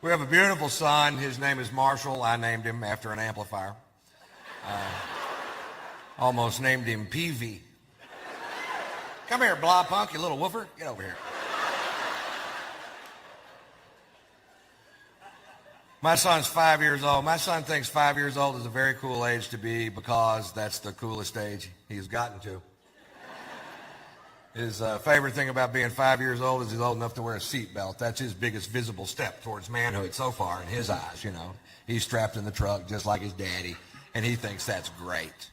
We have a beautiful son. His name is Marshall. I named him after an amplifier. Almost named him PV. Come here, blah punk, you little woofer. Get over here. My son's 5 years old. My son thinks 5 years old is a very cool age to be because that's the coolest age he's gotten to. His favorite thing about being 5 years old is he's old enough to wear a seatbelt. That's his biggest visible step towards manhood so far in his eyes, you know. He's strapped in the truck just like his daddy, and he thinks that's great.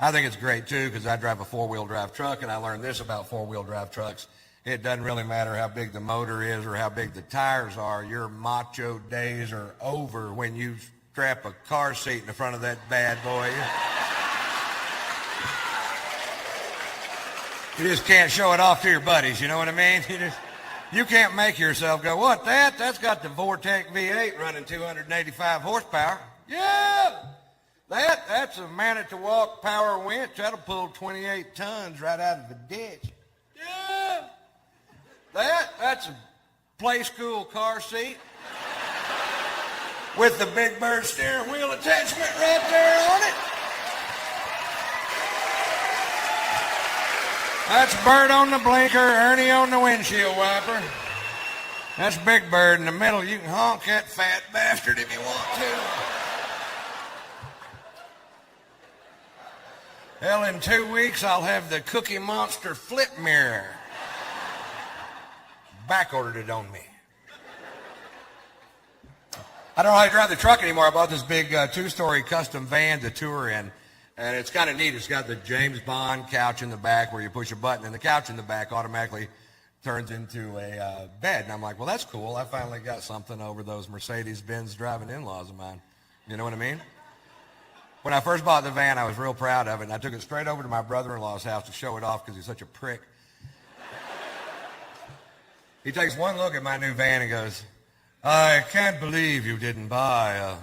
I think it's great, too, because I drive a four-wheel drive truck, and I learned this about four-wheel drive trucks. It doesn't really matter how big the motor is or how big the tires are. Your macho days are over when you strap a car seat in the front of that bad boy. You just can't show it off to your buddies, you know what I mean? You can't make yourself go, what, that? That's got the Vortec V8 running 285 horsepower. Yeah! That's a man-at-the-walk power winch. That'll pull 28 tons right out of the ditch. Yeah! That's a play school car seat with the Big Bird steering wheel attachment right there on it. That's Bird on the blinker, Ernie on the windshield wiper. That's Big Bird in the middle. You can honk that fat bastard if you want to. Hell, in 2 weeks, I'll have the Cookie Monster flip mirror. Back-ordered it on me. I don't really drive the truck anymore. I bought this big two-story custom van to tour in, and it's kind of neat. It's got the James Bond couch in the back where you push a button, and the couch in the back automatically turns into a bed. And I'm like, well, that's cool. I finally got something over those Mercedes-Benz driving in-laws of mine. You know what I mean? When I first bought the van, I was real proud of it, and I took it straight over to my brother-in-law's house to show it off because he's such a prick. He takes one look at my new van and goes, I can't believe you didn't buy a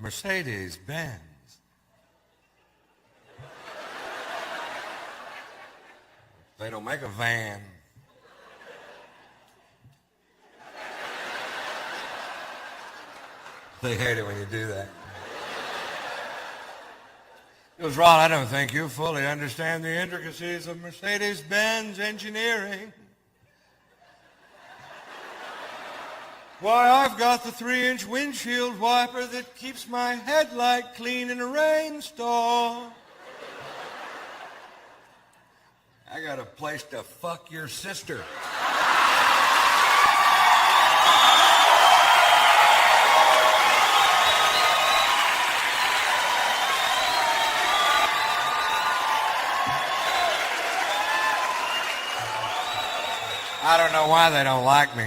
Mercedes-Benz. They don't make a van. They hate it when you do that. He goes, Ron, I don't think you fully understand the intricacies of Mercedes-Benz engineering. Why, I've got the 3-inch windshield wiper that keeps my headlight clean in a rainstorm. I got a place to fuck your sister. I don't know why they don't like me.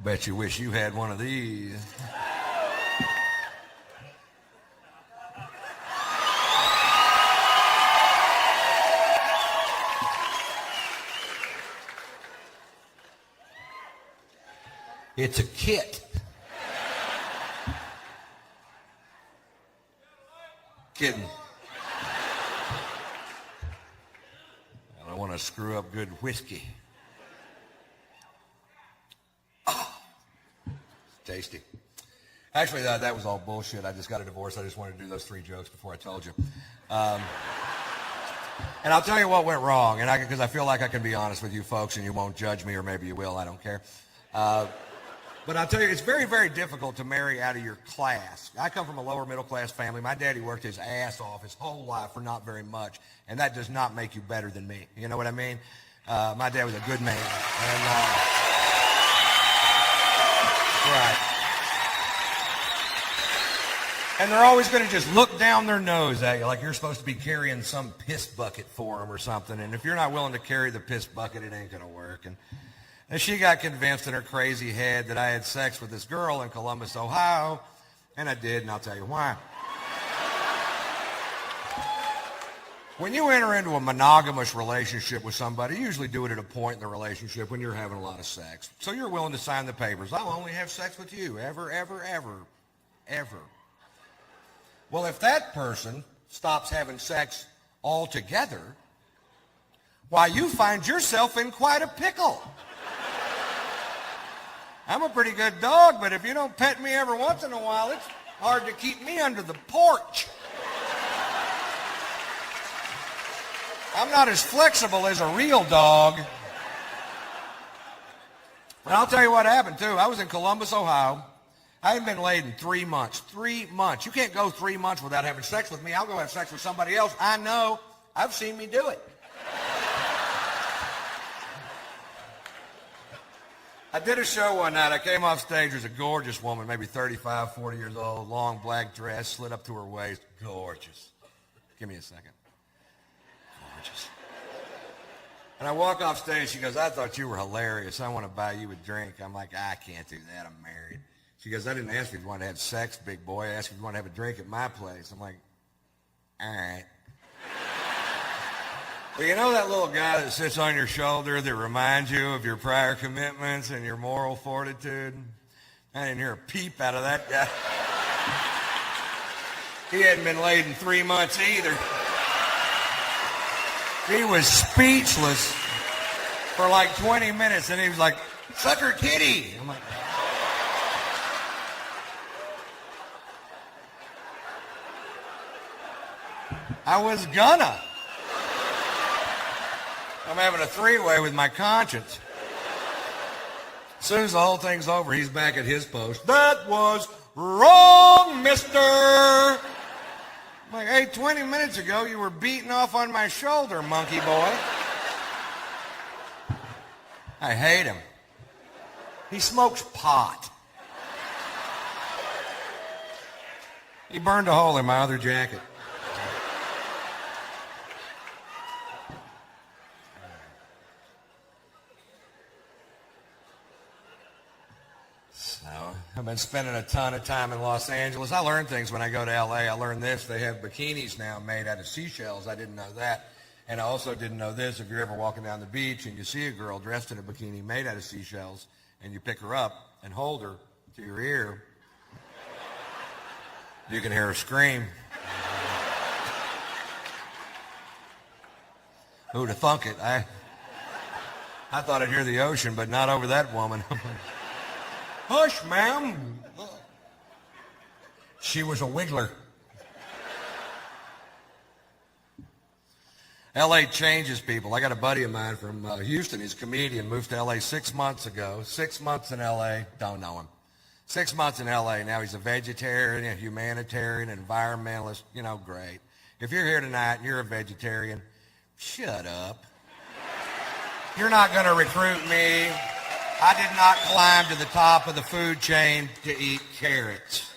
Bet you wish you had one of these. It's a kit. Kidding. I don't want to screw up good whiskey. Tasty. Actually, that was all bullshit. I just got a divorce. I just wanted to do those 3 jokes before I told you. And I'll tell you what went wrong, and because I feel like I can be honest with you folks, and you won't judge me, or maybe you will. I don't care. But I'll tell you, it's very, very difficult to marry out of your class. I come from a lower middle class family. My daddy worked his ass off his whole life for not very much, and that does not make you better than me. You know what I mean? My dad was a good man. And, right. And they're always going to just look down their nose at you like you're supposed to be carrying some piss bucket for them or something. And if you're not willing to carry the piss bucket, it ain't going to work. And she got convinced in her crazy head that I had sex with this girl in Columbus, Ohio. And I did, and I'll tell you why. When you enter into a monogamous relationship with somebody, you usually do it at a point in the relationship when you're having a lot of sex. So you're willing to sign the papers. I'll only have sex with you, ever, ever, ever, ever. Well, if that person stops having sex altogether, Why, you find yourself in quite a pickle. I'm a pretty good dog, but if you don't pet me every once in a while, it's hard to keep me under the porch. I'm not as flexible as a real dog. And I'll tell you what happened, too. I was in Columbus, Ohio. I hadn't been laid in 3 months. 3 months. You can't go 3 months without having sex with me. I'll go have sex with somebody else. I know. I've seen me do it. I did a show one night. I came off stage. There's a gorgeous woman, maybe 35, 40 years old, long black dress, slid up to her waist. Gorgeous. Give me a second. Gorgeous. And I walk off stage. She goes, I thought you were hilarious. I want to buy you a drink. I'm like, I can't do that. I'm married. She goes, I didn't ask if you wanted to have sex, big boy. I asked if you wanted to have a drink at my place. I'm like, all right. Well, you know that little guy that sits on your shoulder that reminds you of your prior commitments and your moral fortitude? I didn't hear a peep out of that guy. He hadn't been laid in 3 months either. He was speechless for like 20 minutes, and he was like, suck her titty. I'm like, I was gonna. I'm having a three-way with my conscience. As soon as the whole thing's over, he's back at his post. That was wrong, mister. I'm like, hey, 20 minutes ago, you were beating off on my shoulder, monkey boy. I hate him. He smokes pot. He burned a hole in my other jacket. I've been spending a ton of time in Los Angeles. I learn things when I go to L.A. I learned this. They have bikinis now made out of seashells. I didn't know that. And I also didn't know this. If you're ever walking down the beach and you see a girl dressed in a bikini made out of seashells and you pick her up and hold her to your ear, you can hear her scream. Who'd have thunk it? I thought I'd hear the ocean, but not over that woman. Hush, ma'am. She was a wiggler. L.A. changes people. I got a buddy of mine from Houston. He's a comedian. Moved to L.A. 6 months ago. 6 months in L.A. Don't know him. 6 months in L.A. Now he's a vegetarian, a humanitarian, environmentalist. You know, great. If you're here tonight and you're a vegetarian, shut up. You're not going to recruit me. I did not climb to the top of the food chain to eat carrots.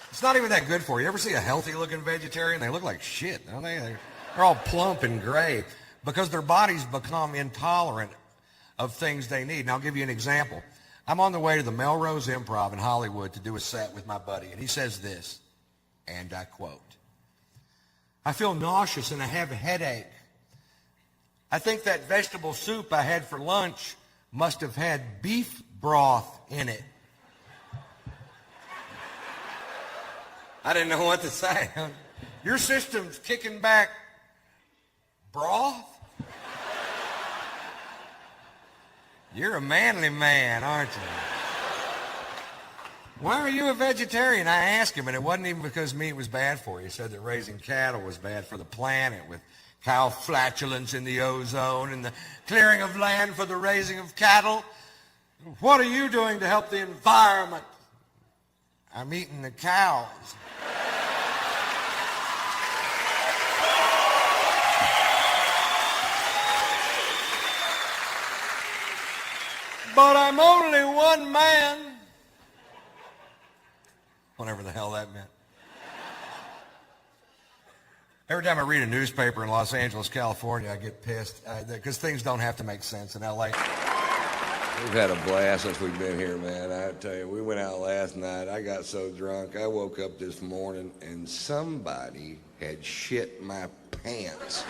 It's not even that good for you. You ever see a healthy-looking vegetarian? They look like shit, don't they? They're all plump and gray because their bodies become intolerant of things they need. And I'll give you an example. I'm on the way to the Melrose Improv in Hollywood to do a set with my buddy, and he says this, and I quote, I feel nauseous and I have a headache. I think that vegetable soup I had for lunch must have had beef broth in it. I didn't know what to say. Your system's kicking back broth? You're a manly man, aren't you? Why are you a vegetarian? I asked him, and it wasn't even because meat was bad for you. He said that raising cattle was bad for the planet with cow flatulence in the ozone and the clearing of land for the raising of cattle. What are you doing to help the environment? I'm eating the cows. But I'm only one man. Whatever the hell that meant. Every time I read a newspaper in Los Angeles, California, I get pissed because things don't have to make sense in L.A. We've had a blast since we've been here, man. I tell you, we went out last night. I got so drunk. I woke up this morning and somebody had shit my pants.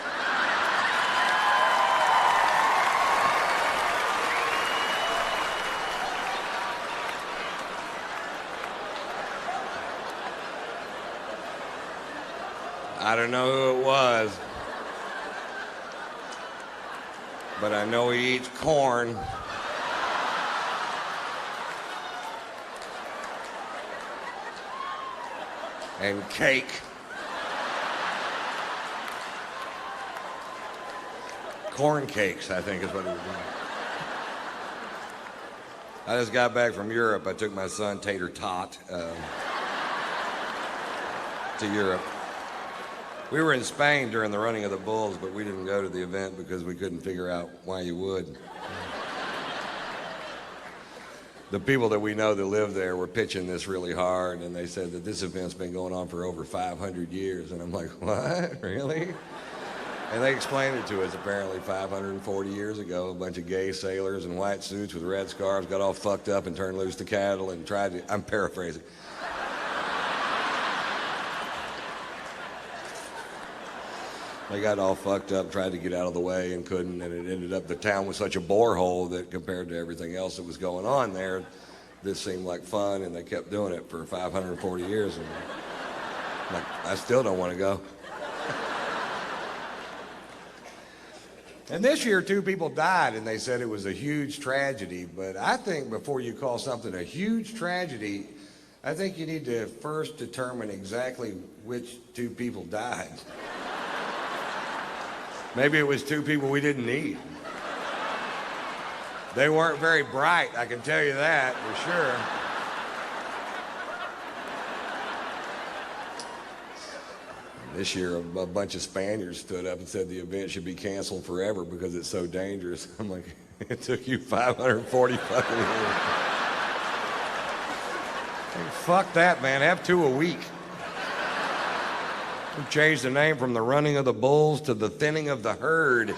I don't know who it was, but I know he eats corn. And cake. Corn cakes, I think is what it was doing. I just got back from Europe. I took my son, Tater, to Europe. We were in Spain during the running of the bulls, but we didn't go to the event because we couldn't figure out why you would. The people that we know that live there were pitching this really hard, and they said that this event's been going on for over 500 years. And I'm like, what? Really? And they explained it to us. Apparently 540 years ago, a bunch of gay sailors in white suits with red scarves got all fucked up and turned loose the cattle and tried to, I'm paraphrasing. They got all fucked up, tried to get out of the way and couldn't, and it ended up, the town was such a borehole that compared to everything else that was going on there, this seemed like fun, and they kept doing it for 540 years. And like, I still don't want to go. And this year, 2 people died, and they said it was a huge tragedy. But I think before you call something a huge tragedy, I think you need to first determine exactly which 2 people died. Maybe it was 2 people we didn't need. They weren't very bright, I can tell you that for sure. This year, a bunch of Spaniards stood up and said the event should be canceled forever because it's so dangerous. I'm like, it took you 540 fucking years. Hey, fuck that, man. Have 2 a week. We changed the name from the running of the bulls to the thinning of the herd.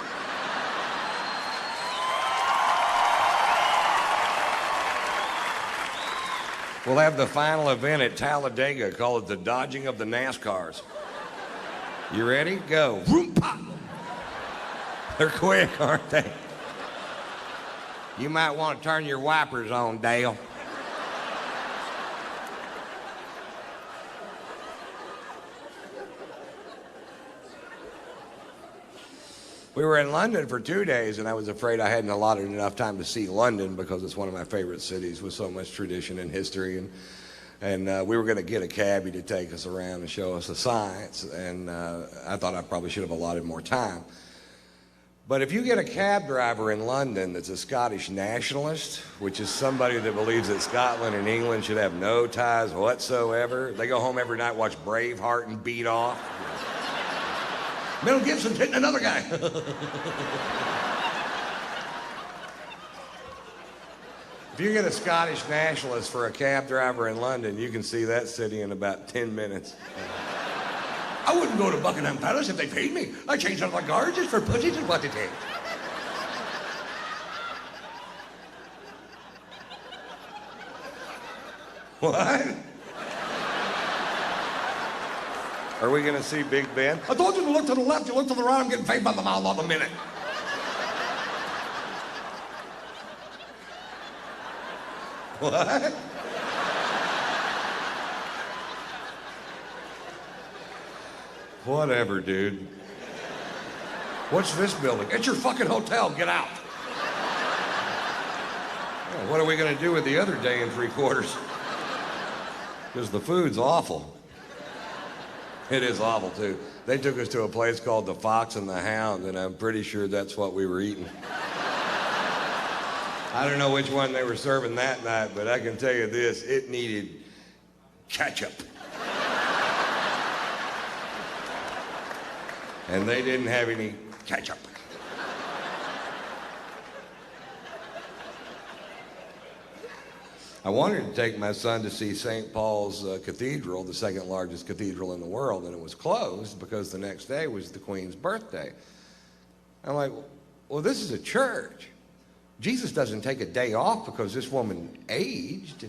We'll have the final event at Talladega, call it the dodging of the NASCARs. You ready? Go. Vroom, pop. They're quick, aren't they? You might want to turn your wipers on, Dale. We were in London for 2 days, and I was afraid I hadn't allotted enough time to see London because it's one of my favorite cities with so much tradition and history. And we were going to get a cabbie to take us around and show us the sights, and I thought I probably should have allotted more time. But if you get a cab driver in London that's a Scottish nationalist, which is somebody that believes that Scotland and England should have no ties whatsoever, they go home every night, watch Braveheart and beat off. Mel Gibson's hitting another guy. If you get a Scottish nationalist for a cab driver in London, you can see that city in about 10 minutes. I wouldn't go to Buckingham Palace if they paid me. I changed out my guards just for pussies and what it is. What? Are we going to see Big Ben? I told you to look to the left, you look to the right, I'm getting paid by the mile on the minute. What? Whatever, dude. What's this building? It's your fucking hotel. Get out. Yeah, what are we going to do with the other day and 3/4? Because the food's awful. It is awful, too. They took us to a place called the Fox and the Hound, and I'm pretty sure that's what we were eating. I don't know which one they were serving that night, but I can tell you this, it needed ketchup. And they didn't have any ketchup. I wanted to take my son to see St. Paul's Cathedral, the 2nd largest cathedral in the world, and it was closed because the next day was the Queen's birthday. I'm like, well, this is a church. Jesus doesn't take a day off because this woman aged.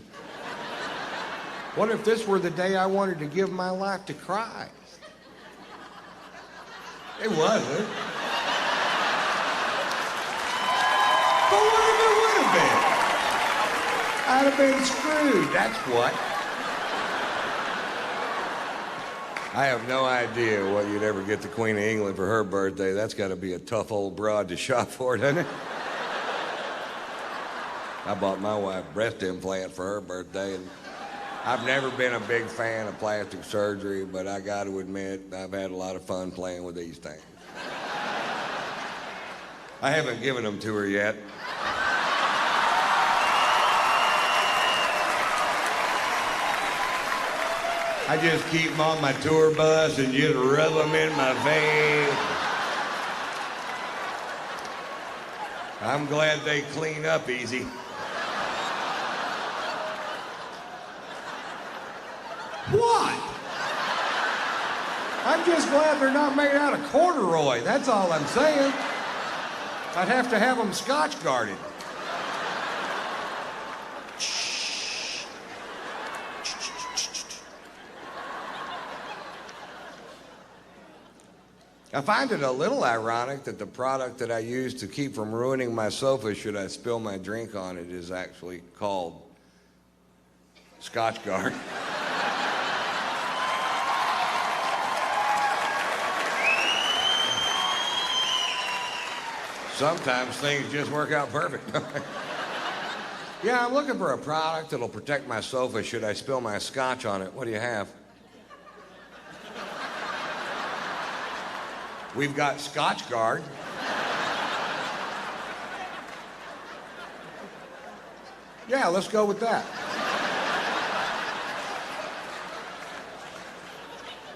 What if this were the day I wanted to give my life to Christ? It wasn't. But what if it would have been? I'd have been screwed, that's what. I have no idea what you'd ever get the Queen of England for her birthday. That's got to be a tough old broad to shop for, doesn't it? I bought my wife a breast implant for her birthday, and I've never been a big fan of plastic surgery, but I got to admit, I've had a lot of fun playing with these things. I haven't given them to her yet. I just keep them on my tour bus and just rub them in my face. I'm glad they clean up easy. What? I'm just glad they're not made out of corduroy. That's all I'm saying. I'd have to have them Scotch guarded. I find it a little ironic that the product that I use to keep from ruining my sofa should I spill my drink on it is actually called Scotch Guard. Sometimes things just work out perfect. Yeah, I'm looking for a product that'll protect my sofa should I spill my scotch on it. What do you have? We've got Scotch Guard. Yeah, let's go with that.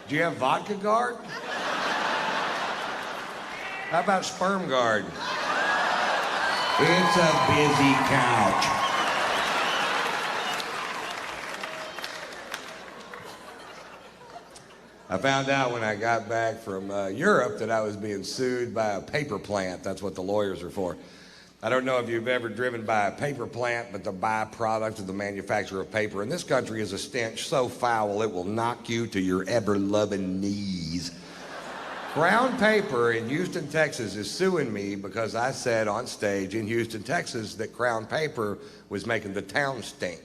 Do you have Vodka Guard? How about Sperm Guard? It's a busy couch. I found out when I got back from Europe that I was being sued by a paper plant. That's what the lawyers are for. I don't know if you've ever driven by a paper plant, but the byproduct of the manufacture of paper in this country is a stench so foul it will knock you to your ever-loving knees. Crown Paper in Houston, Texas is suing me because I said on stage in Houston, Texas that Crown Paper was making the town stink.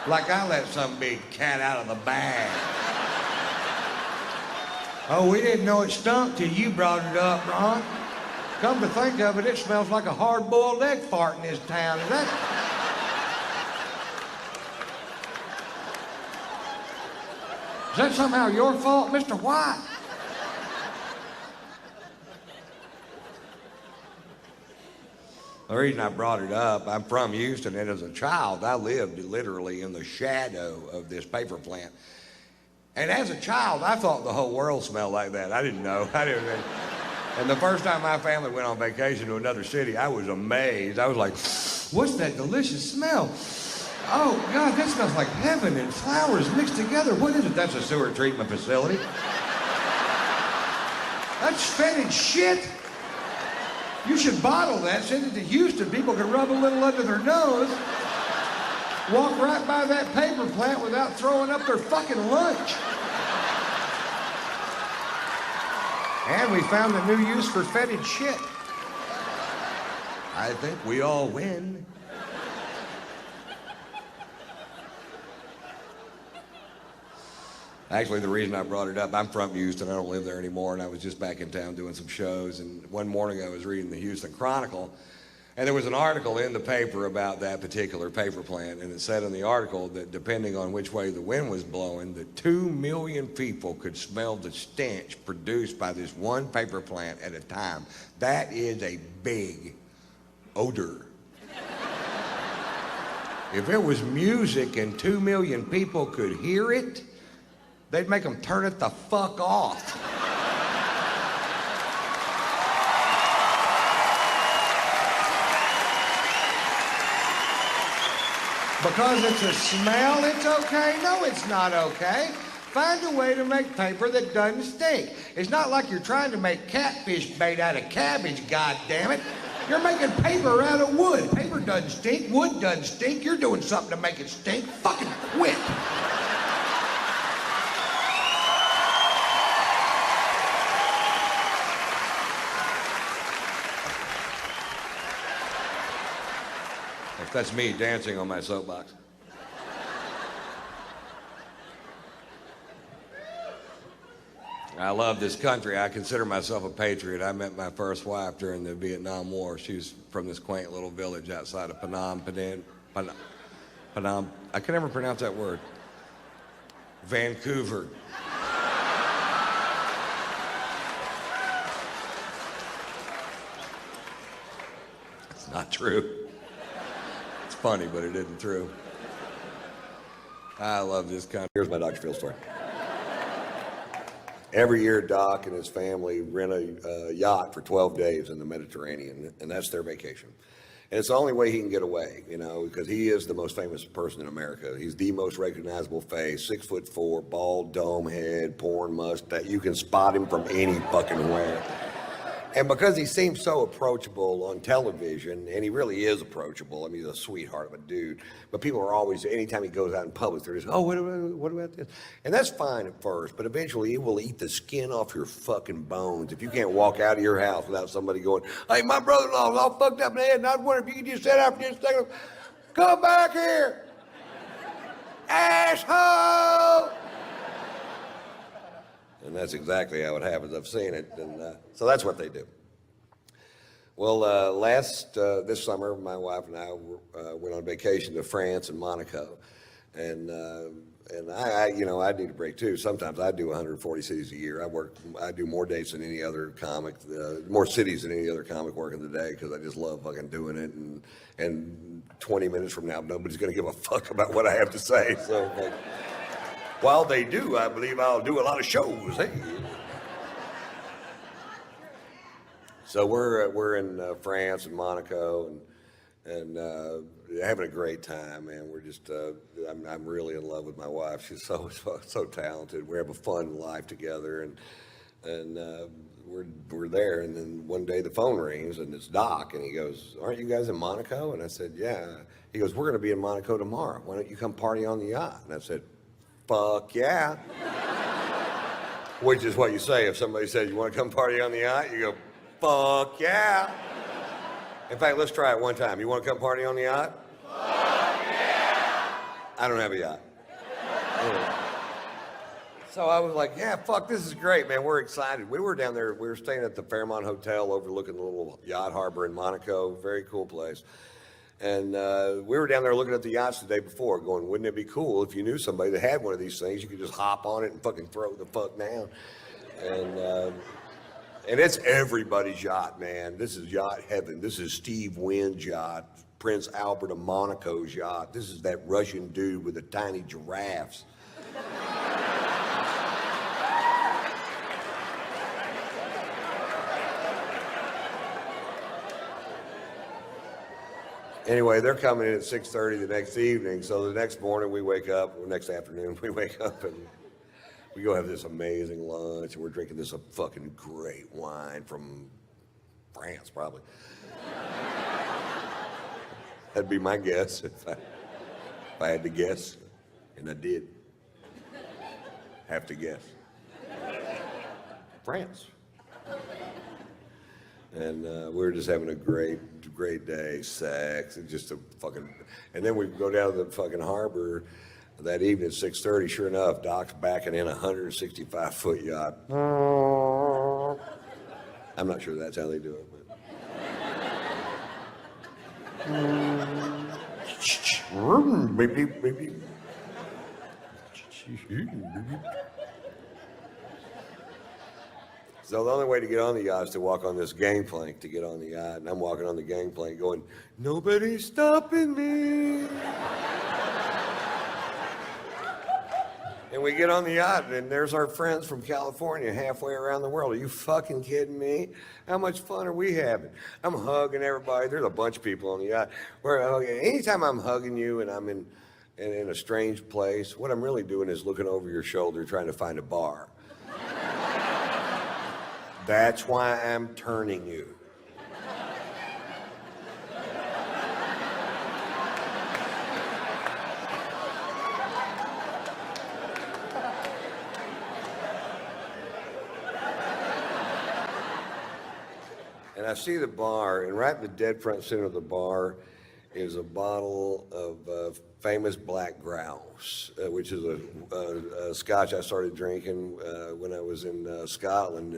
Like I let some big cat out of the bag. Oh, we didn't know it stunk till you brought it up, Ron. Come to think of it, it smells like a hard-boiled egg fart in this town. Is that somehow your fault, Mr. White? The reason I brought it up, I'm from Houston, and as a child, I lived literally in the shadow of this paper plant. And as a child, I thought the whole world smelled like that. I didn't know. And the first time my family went on vacation to another city, I was amazed. I was like, what's that delicious smell? Oh, God, that smells like heaven and flowers mixed together. What is it? That's a sewer treatment facility. That's fetid shit. You should bottle that, send it to Houston. People can rub a little under their nose, walk right by that paper plant without throwing up their fucking lunch. And we found a new use for fetid shit. I think we all win. Actually, the reason I brought it up, I'm from Houston. I don't live there anymore, and I was just back in town doing some shows. And one morning I was reading the Houston Chronicle, and there was an article in the paper about that particular paper plant. And it said in the article that depending on which way the wind was blowing, that 2 million people could smell the stench produced by this one paper plant at a time. That is a big odor. If it was music and 2 million people could hear it, they'd make them turn it the fuck off. Because it's a smell, it's okay? No, it's not okay. Find a way to make paper that doesn't stink. It's not like you're trying to make catfish bait out of cabbage, goddammit. You're making paper out of wood. Paper doesn't stink, wood doesn't stink. You're doing something to make it stink. Fucking quit. That's me dancing on my soapbox. I love this country. I consider myself a patriot. I met my first wife during the Vietnam War. She was from this quaint little village outside of Phnom. I can never pronounce that word. Vancouver. It's not true. It's funny, but it isn't true. I love this country. Here's my Dr. Phil story. Every year, Doc and his family rent a yacht for 12 days in the Mediterranean, and that's their vacation. And it's the only way he can get away, you know, because he is the most famous person in America. He's the most recognizable face, 6'4", bald dome head, porn mustache. You can spot him from any fucking where. And because he seems so approachable on television, and he really is approachable, I mean, he's a sweetheart of a dude, but people are always, anytime he goes out in public, they're just, oh, what about this? And that's fine at first, but eventually it will eat the skin off your fucking bones if you can't walk out of your house without somebody going, hey, my brother-in-law was all fucked up in the head, and I was wondering if you could just sit out for just a second. Come back here, asshole! And that's exactly how it happens. I've seen it, and so that's what they do. Well, this summer, my wife and I went on vacation to France and Monaco, and I need a break too. Sometimes I do 140 cities a year. I do more dates than any other comic, more cities than any other comic working the day because I just love fucking doing it. And 20 minutes from now, nobody's gonna give a fuck about what I have to say. So. While they do, I believe I'll do a lot of shows. Hey. So we're in France and Monaco and having a great time, man. We're just I'm really in love with my wife. She's so talented. We have a fun life together, and we're there. And then one day the phone rings and it's Doc, and he goes, "Aren't you guys in Monaco?" And I said, "Yeah." He goes, "We're going to be in Monaco tomorrow. Why don't you come party on the yacht?" And I said, "Fuck yeah." Which is what you say if somebody says, "You want to come party on the yacht?" You go, "Fuck yeah." In fact, let's try it one time. You want to come party on the yacht? Fuck yeah. I don't have a yacht. So I was like, yeah, fuck, this is great, man. We're excited. We were down there. We were staying at the Fairmont Hotel overlooking the little yacht harbor in Monaco. Very cool place. And we were down there looking at the yachts the day before, going, wouldn't it be cool if you knew somebody that had one of these things? You could just hop on it and fucking throw it the fuck down. And it's everybody's yacht, man. This is yacht heaven. This is Steve Wynn's yacht, Prince Albert of Monaco's yacht. This is that Russian dude with the tiny giraffes. Anyway, they're coming in at 6:30 the next evening. So the next morning we wake up, or next afternoon we wake up and we go have this amazing lunch. And we're drinking this fucking great wine from France, probably. That'd be my guess if I had to guess, and I did have to guess. France. And we were just having a great day, sex, and just a fucking, and then we go down to the fucking harbor that evening at 6:30. Sure enough, Doc's backing in a 165-foot yacht. I'm not sure that's how they do it, but. Maybe. So the only way to get on the yacht is to walk on this gangplank to get on the yacht. And I'm walking on the gangplank going, nobody's stopping me. And we get on the yacht, and there's our friends from California halfway around the world. Are you fucking kidding me? How much fun are we having? I'm hugging everybody. There's a bunch of people on the yacht. Anytime I'm hugging you and I'm in a strange place, what I'm really doing is looking over your shoulder trying to find a bar. That's why I'm turning you. And I see the bar, and right in the dead front center of the bar is a bottle of famous black grouse, which is a scotch I started drinking when I was in Scotland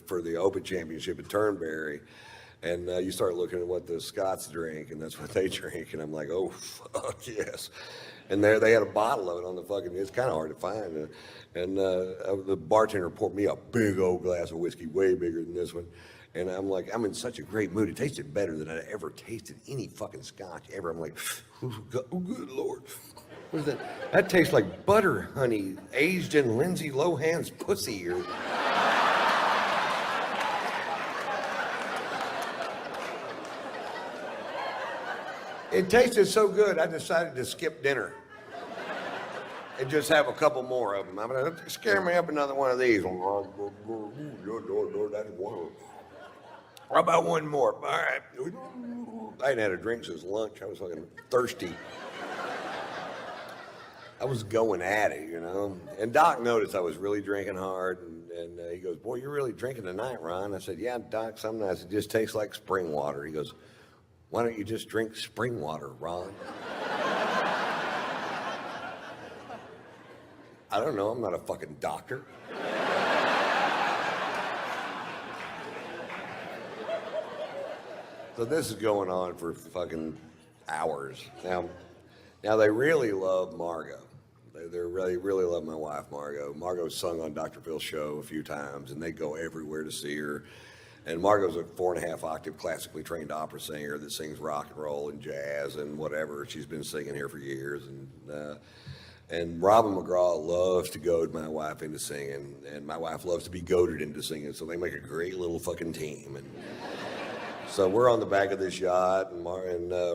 for the Open Championship at Turnberry. And you start looking at what the Scots drink, and that's what they drink. And I'm like, oh, fuck, yes. And there they had a bottle of it on the fucking, it's kind of hard to find. And the bartender poured me a big old glass of whiskey, way bigger than this one. And I'm like, I'm in such a great mood. It tasted better than I'd ever tasted any fucking scotch ever. I'm like, oh, good Lord. What is that? That tastes like butter honey aged in Lindsay Lohan's pussy. It tasted so good, I decided to skip dinner and just have a couple more of them. I'm gonna scare me up another one of these. That's one. How about one more? All right. I hadn't had a drink since lunch. I was fucking thirsty. I was going at it, you know. And Doc noticed I was really drinking hard, and he goes, boy, you're really drinking tonight, Ron. I said, yeah, Doc, some nights it just tastes like spring water. He goes, why don't you just drink spring water, Ron? I don't know, I'm not a fucking doctor. So this is going on for fucking hours. Now they really love Margot. They really love my wife, Margot. Margot's sung on Dr. Phil's show a few times, and they go everywhere to see her. And Margot's a 4.5 octave classically trained opera singer that sings rock and roll and jazz and whatever. She's been singing here for years. And Robin McGraw loves to goad my wife into singing, and my wife loves to be goaded into singing, so they make a great little fucking team. And so we're on the back of this yacht, and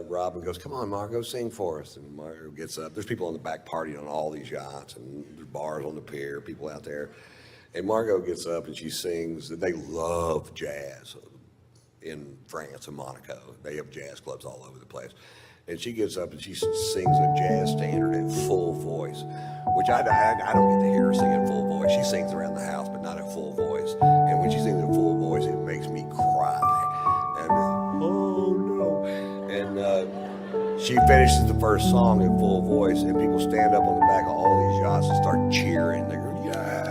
Robin goes, come on, Margot, sing for us. And Margot gets up. There's people on the back partying on all these yachts, and there's bars on the pier, people out there. And Margot gets up and she sings. They love jazz in France and Monaco. They have jazz clubs all over the place. And she gets up and she sings a jazz standard at full voice, which I don't get to hear her sing at full voice. She sings around the house, but not at full voice. And when she sings at full voice, it makes me cry. And oh no. And she finishes the first song at full voice, and people stand up on the back of all these yachts and start cheering. They go, yeah.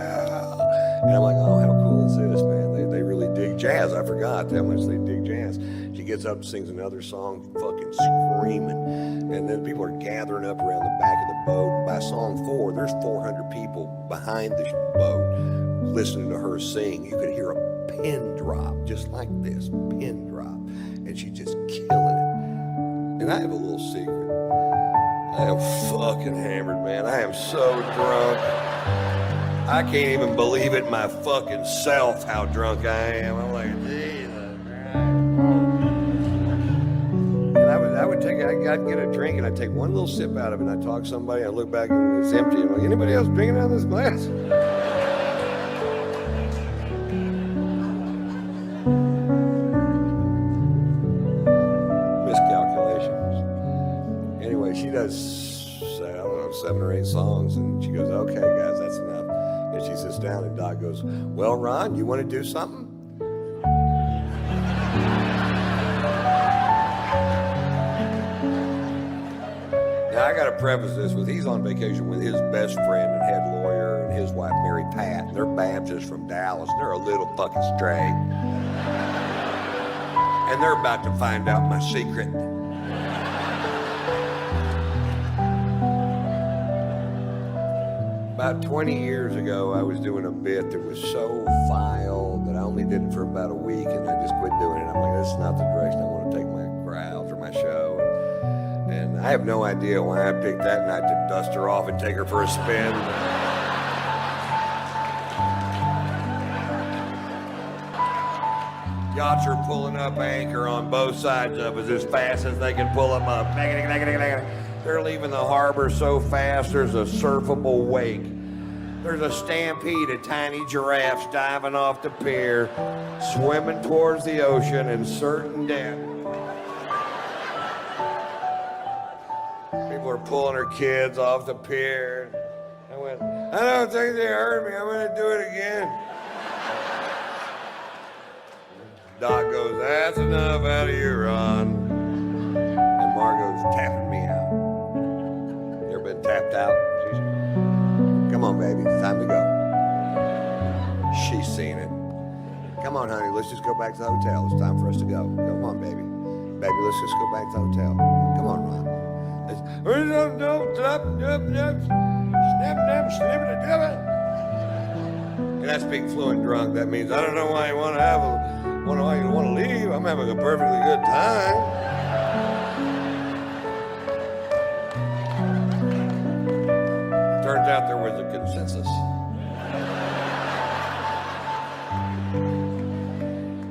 And I'm like, oh, how cool is this, man? They really dig jazz. I forgot how much they dig jazz. She gets up and sings another song, fucking screaming. And then people are gathering up around the back of the boat. And by song 4, there's 400 people behind the boat listening to her sing. You could hear a pin drop, just like this, pin drop. And she's just killing it. And I have a little secret. I am fucking hammered, man. I am so drunk. I can't even believe it my fucking self how drunk I am. I'm like, Jesus Christ. And I'd get a drink and I'd take one little sip out of it and I'd talk to somebody, I'd look back and it's empty. I'm like, anybody else drinking out of this glass? Miscalculations. Anyway, she does, I don't know, 7 or 8 songs and she goes, okay guys, that's enough. And she sits down and Doc goes, well, Ron, you want to do something? Now, I got to preface this with he's on vacation with his best friend and head lawyer and his wife, Mary Pat. They're Baptists from Dallas. They're a little fucking stray. And they're about to find out my secret. About 20 years ago, I was doing a bit that was so vile that I only did it for about a week and I just quit doing it. I'm like, this is not the direction I want to take my crowds or my show. And I have no idea why I picked that night to dust her off and take her for a spin. Yachts are pulling up anchor on both sides of us as fast as they can pull them up. They're leaving the harbor so fast there's a surfable wake. There's a stampede of tiny giraffes diving off the pier, swimming towards the ocean in certain death. People are pulling their kids off the pier. I went, I don't think they heard me. I'm going to do it again. Doc goes, that's enough out of you, Ron. And Margot's tapping me out. tapped out. Come on, baby, it's time to go. She's seen it. Come on, honey, let's just go back to the hotel. It's time for us to go. Come on, baby. Baby, let's just go back to the hotel. Come on, Ron. And I speak fluent drunk. That means I don't know why you want to leave. I'm having a perfectly good time. Turns out there was a consensus.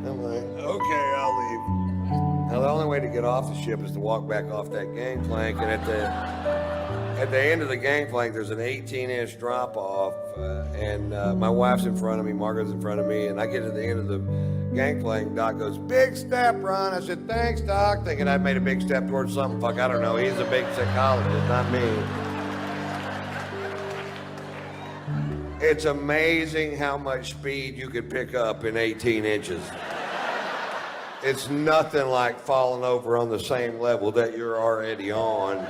I'm like, okay, I'll leave. Now the only way to get off the ship is to walk back off that gangplank, and at the end of the gangplank, there's an 18-inch drop-off, and my wife's in front of me, Margaret's in front of me, and I get to the end of the gangplank. Doc goes, "Big step, Ron." I said, "Thanks, Doc," thinking I'd made a big step towards something. Fuck, I don't know. He's a big psychologist, not me. It's amazing how much speed you could pick up in 18 inches. It's nothing like falling over on the same level that you're already on.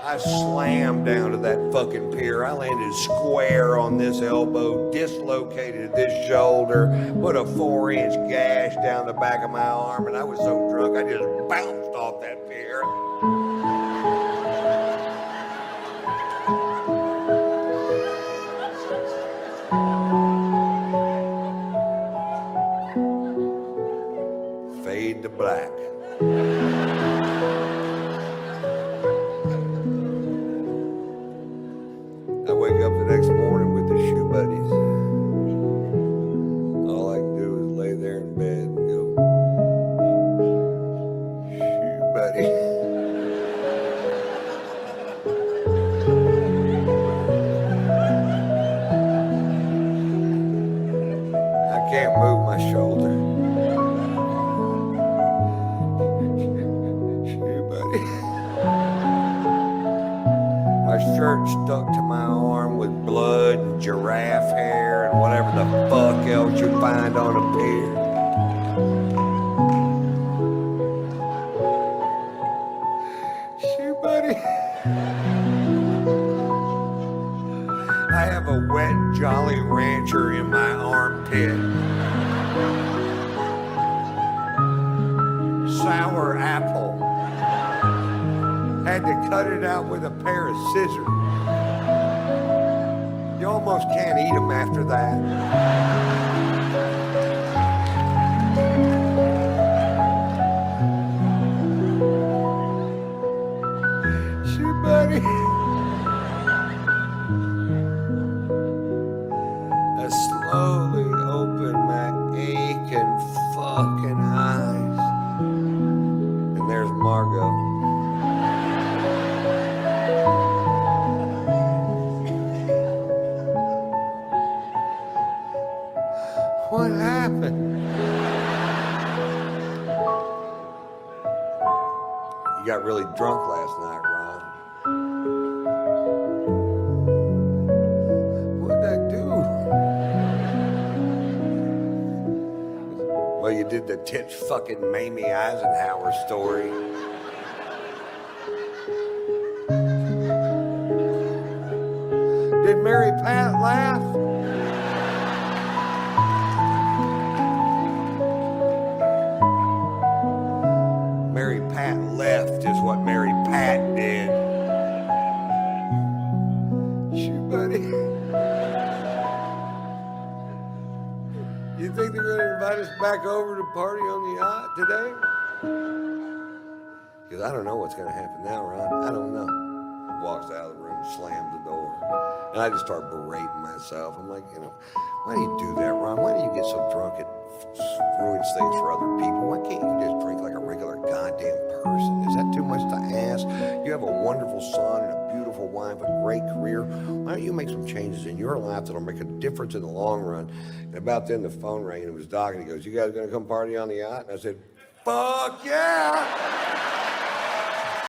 I slammed down to that fucking pier. I landed square on this elbow, dislocated this shoulder, put a 4-inch gash down the back of my arm, and I was so drunk I just bounced off that pier. Fade to black. I wake up the next morning with the shoe buddies. All I can do is lay there in bed and go, shoe buddy. I can't move my shoulder. Shoe buddy. My shirt stuck to my arm with blood and giraffe hair and whatever the fuck else you find on a pier. Shoe buddy. I have a wet Jolly Rancher in my armpit. Sour apple. Had to cut it out with a pair of scissors. You almost can't eat them after that. Shoot, buddy. I slowly open my aching fucking eyes. And there's Margot. What happened? You got really drunk last night, Ron. What'd I do? Well, you did the tits fucking Mamie Eisenhower story. Did Mary Pat laugh? Mary Pat left is what Mary Pat did. Shoot, buddy. You think they're going to invite us back over to party on the yacht today? Because I don't know what's going to happen now, Ron. I don't know. Walks out of the room, slams the door. And I just start berating myself. I'm like, why do you do that, Ron? Why do you get so drunk it ruins things for other people? Why can't you just drink like a regular goddamn person? Is that too much to ask? You have a wonderful son and a beautiful wife, a great career. Why don't you make some changes in your life that'll make a difference in the long run? And about then the phone rang and it was Doc and he goes, "You guys gonna come party on the yacht?" And I said, "Fuck yeah!"